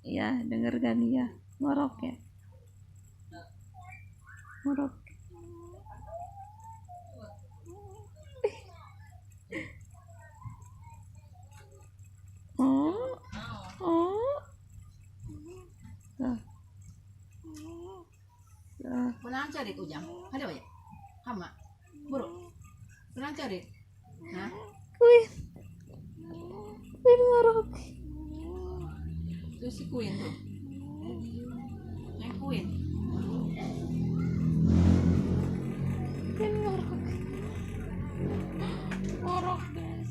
Ya, denger kan ya. Ngorok ya. Ngorok. Oh. Oh. Tuh. Tuh. Pulang cari ujang. Ada banyak. Hama. Buruk. Pulang cari. Nah. Queen. Queen ngorok. Itu si Queen tuh. Yang Queen. Queen ngorok. Ngorok guys.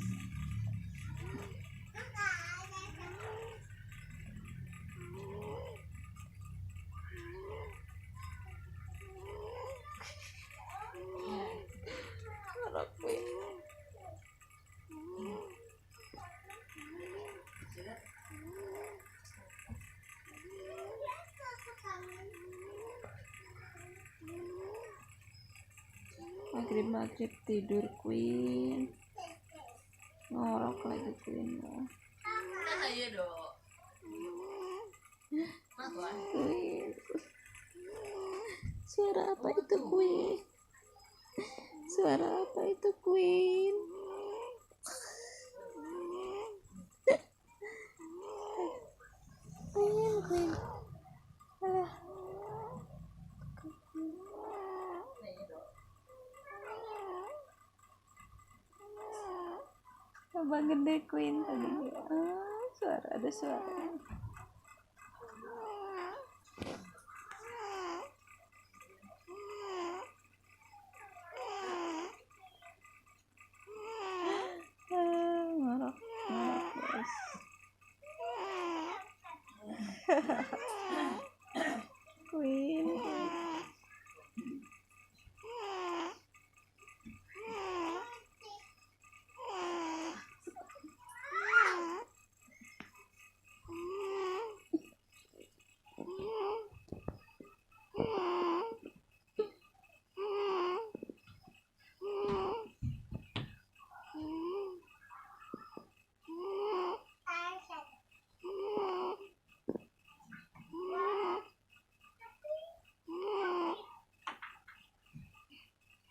Ngorok Queen. Maghrib tidur Queen. Ngorok lagi Queen ya. Ayo dong. Queen. Suara apa itu Queen? Suara apa itu Queen? Queen, Queen. Alah. Abang gede Queen tadi. Suara ada suara. Ngorok, ngorok guys. Queen.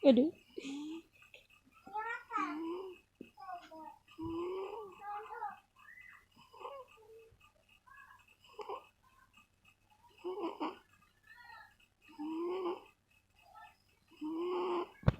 Aduh.